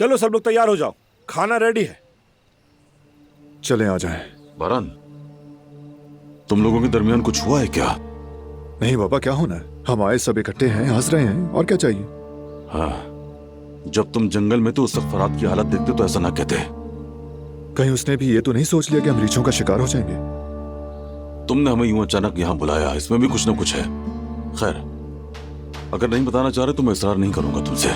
चलो सब लोग तैयार हो जाओ, खाना रेडी है। चले आ जाएं। बारान, तुम लोगों के दरमियान कुछ हुआ है क्या? नहीं बाबा, क्या होना है? हम आए, सब इकट्ठे हैं, हंस रहे हैं, और क्या चाहिए? हाँ, जब तुम जंगल में थे उस वक्त फराद की हालत देखते तो ऐसा ना कहते। कहीं उसने भी ये तो नहीं सोच लिया कि हम रीछों का शिकार हो जाएंगे? तुमने हमें यूं अचानक यहाँ बुलाया, इसमें भी कुछ ना कुछ है। खैर, अगर नहीं बताना चाह रहे तो मैं इसरार नहीं करूंगा तुमसे।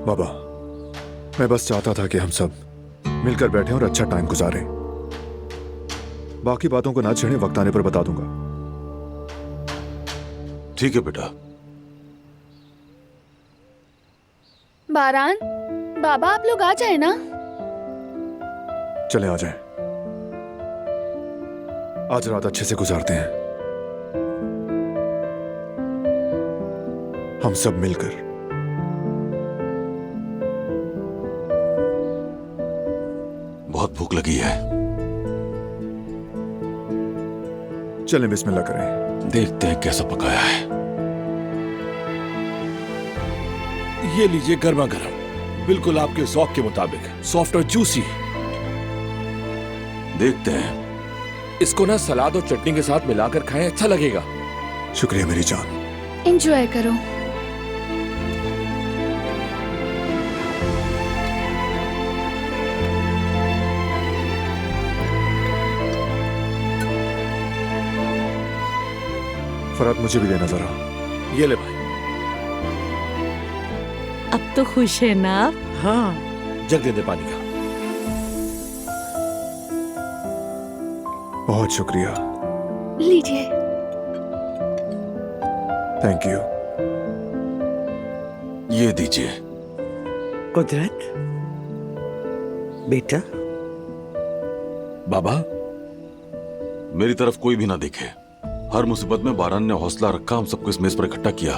बाबा, मैं बस चाहता था कि हम सब मिलकर बैठे और अच्छा टाइम गुजारें। बाकी बातों को ना छेड़े, वक्त आने पर बता दूंगा। ठीक है बेटा। बारान, बाबा आप लोग आ जाए ना। चले आ जाएं। आज रात अच्छे से गुजारते हैं, हम सब मिलकर। बहुत भूख लगी है। चलें, बिस्मिल्लाह करें। देखते हैं कैसा पकाया है। ये लीजिए गर्मा गर्म, बिल्कुल आपके ज़ौक के मुताबिक, सॉफ्ट और जूसी। देखते हैं। इसको ना सलाद और चटनी के साथ मिलाकर खाएं, अच्छा लगेगा। शुक्रिया मेरी जान। एंजॉय करो। फराद, मुझे भी देना जरा। ये ले भाई। अब तो खुश है ना आप? हाँ, जग दे दे पानी का। बहुत शुक्रिया। लीजिए। Thank you. ये दीजिए। कुदरत बेटा, बाबा, मेरी तरफ कोई भी ना देखे। हर मुसीबत में बारान ने हौसला रखा, हम सबको इस मेज पर इकट्ठा किया।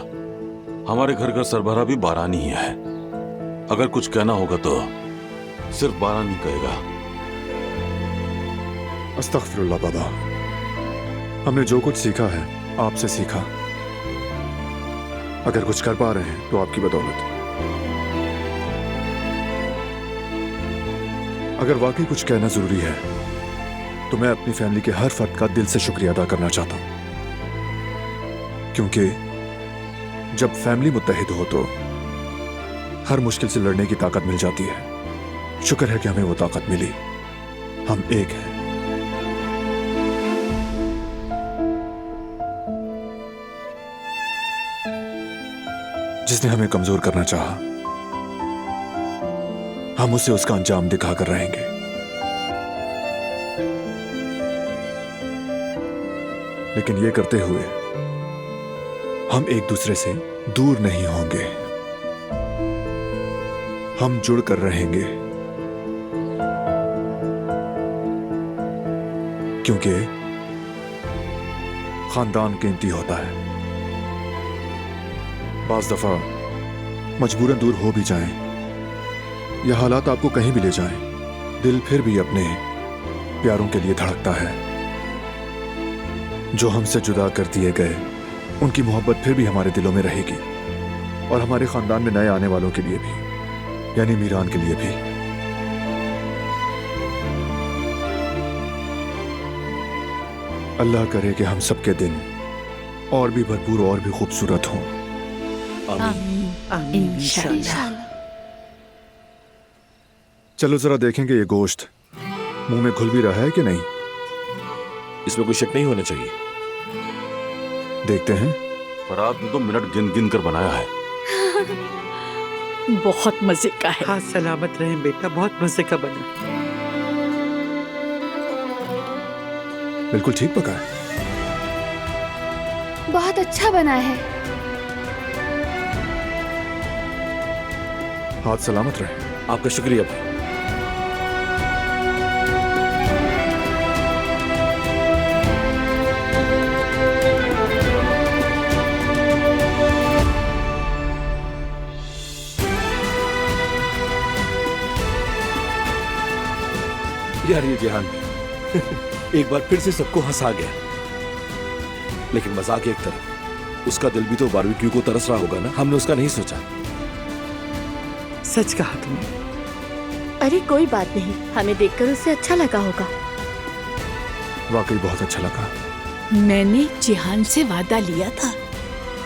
हमारे घर का सरबराह भी बारान ही है। अगर कुछ कहना होगा तो सिर्फ बारान ही कहेगा। अस्तगफिरुल्लाह बाबा, हमने जो कुछ सीखा है आपसे सीखा। अगर कुछ कर पा रहे हैं तो आपकी बदौलत। अगर वाकई कुछ कहना जरूरी है तो मैं अपनी फैमिली के हर फर्द का दिल से शुक्रिया अदा करना चाहता हूं, क्योंकि जब फैमिली मुत्तहिद हो तो हर मुश्किल से लड़ने की ताकत मिल जाती है। शुक्र है कि हमें वो ताकत मिली। हम एक हैं। जिसने हमें कमजोर करना चाहा, हम उसे उसका अंजाम दिखाकर रहेंगे। लेकिन ये करते हुए हम एक दूसरे से दूर नहीं होंगे। हम जुड़कर रहेंगे, क्योंकि खानदान कीमती होता है। बाज़ दफा मजबूरन दूर हो भी जाएं या हालात आपको कहीं भी ले जाएं, दिल फिर भी अपने प्यारों के लिए धड़कता है। जो हमसे जुदा कर दिए गए, उनकी मोहब्बत फिर भी हमारे दिलों में रहेगी, और हमारे खानदान में नए आने वालों के लिए भी, यानी मीरान के लिए भी। अल्लाह करे कि हम सबके दिन और भी भरपूर और भी खूबसूरत हों। आमीन इंशाअल्लाह। चलो जरा देखेंगे ये गोश्त मुंह में घुल भी रहा है कि नहीं। इसमें कोई शक नहीं होना चाहिए। देखते हैं। फराद ने तो मिनट गिन गिन कर बनाया है। बहुत मजे का है। हाँ, सलामत रहें बेटा, बहुत मजे का बना। बिल्कुल ठीक पका है। बहुत अच्छा बना है। हाथ सलामत रहे। आपका शुक्रिया भाई। यार ये जहान एक बार फिर से सबको हंसा गया। लेकिन मजाक एक तरफ, उसका दिल भी तो बारबेक्यू को तरस रहा होगा ना। हमने उसका नहीं सोचा। सच कहा तुमने, अरे कोई बात नहीं, हमें देखकर उसे अच्छा लगा होगा। वाकई बहुत अच्छा लगा। मैंने जिहान से वादा लिया था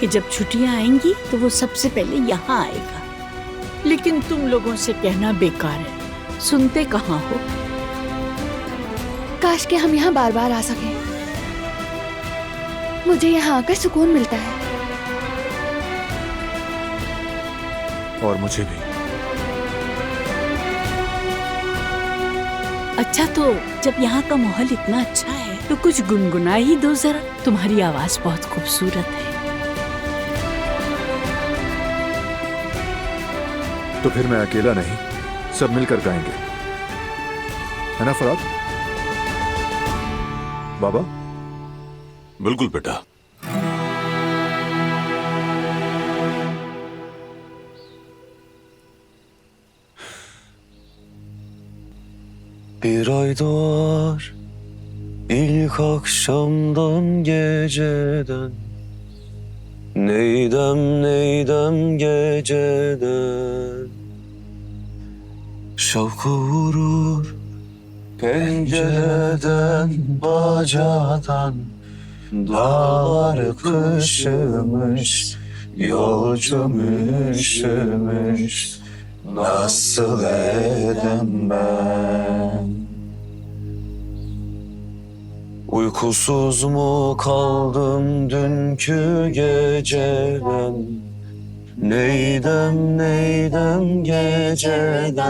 कि जब छुट्टियां आएंगी तो वो सबसे पहले यहाँ आएगा, लेकिन तुम लोगों से कहना बेकार है, सुनते कहाँ हो। काश के हम यहाँ बार बार आ सकें। मुझे यहाँ आकर सुकून मिलता है। और मुझे भी। अच्छा, तो जब यहाँ का माहौल इतना अच्छा है तो कुछ गुनगुना ही दो जरा। तुम्हारी आवाज बहुत खूबसूरत है। तो फिर मैं अकेला नहीं, सब मिलकर गाएंगे, है ना फराद? बाबा? बिल्कुल बेटा। Bir ay doğar ilk akşamdan geceden, neydem geceden. Şavkı vurur pencereden bacadan, dağlar kışımış, yolcum üşümüş, nasıl edem ben? Uykusuz mu kaldım dünkü geceden, neydem geceden.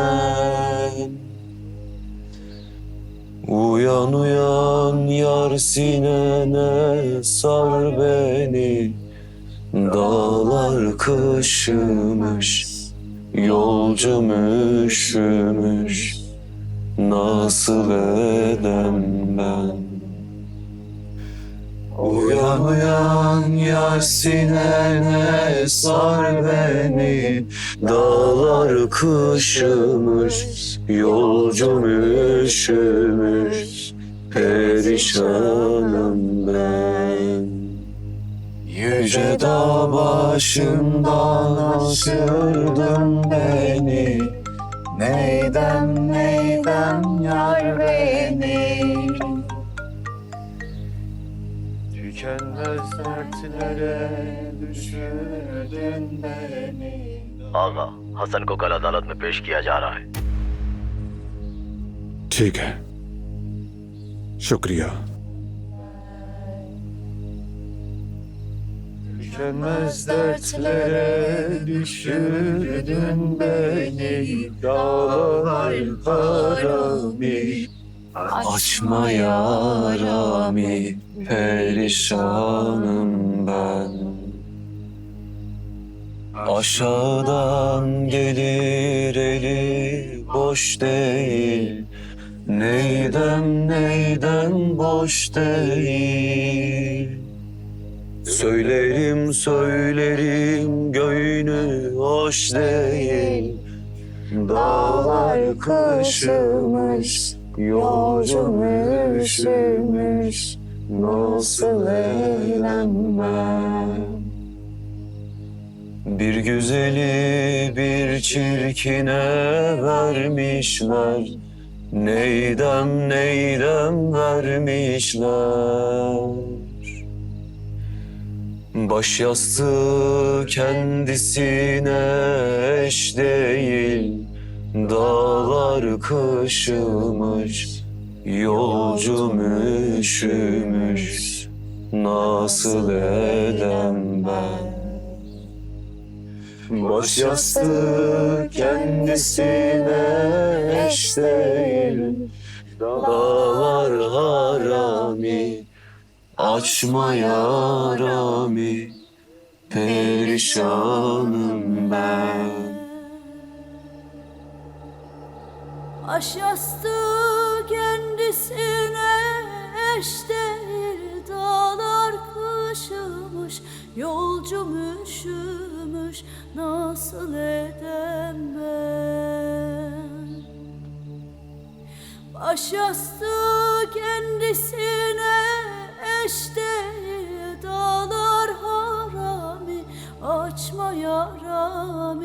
Uyan uyan yar sinene sar beni, dağlar kışımış, yolcum üşümüş, nasıl edem ben? Uyan uyan yar sinene sar beni, dağlar kışımış, yolcum üşümüş, perişanım ben. Yüce dağ başından asırdın beni, neydem yar beni. Tükenmez dertlere düşürdün beni. आगा, हसन को कल अदालत में पेश किया जा रहा है। ठीक है, शुक्रिया। Tükenmez dertlere düşürdün beni, dağlar harami, açma yarami, perişanım ben. Aşağıdan gelir eli boş değil, neydem boş değil. Söylerim göğünü hoş değil, dağlar kışımış, yolcum üşümüş, nasıl eğlenmem? Bir güzeli bir çirkine vermişler, neydem vermişler. Baş yastığı kendisine eş değil, dağlar kışımış, yolcum üşümüş, nasıl edem ben? Baş yastığı kendisine eş değil, dağlar harami, açma yarami, perişanım ben. Aş yastığı kendisine eş değil, dağlar kışımış, yolcum üşümüş, nasıl edem ben? Baş yastığı kendisine eş değil, dağlar harami, açma yarami,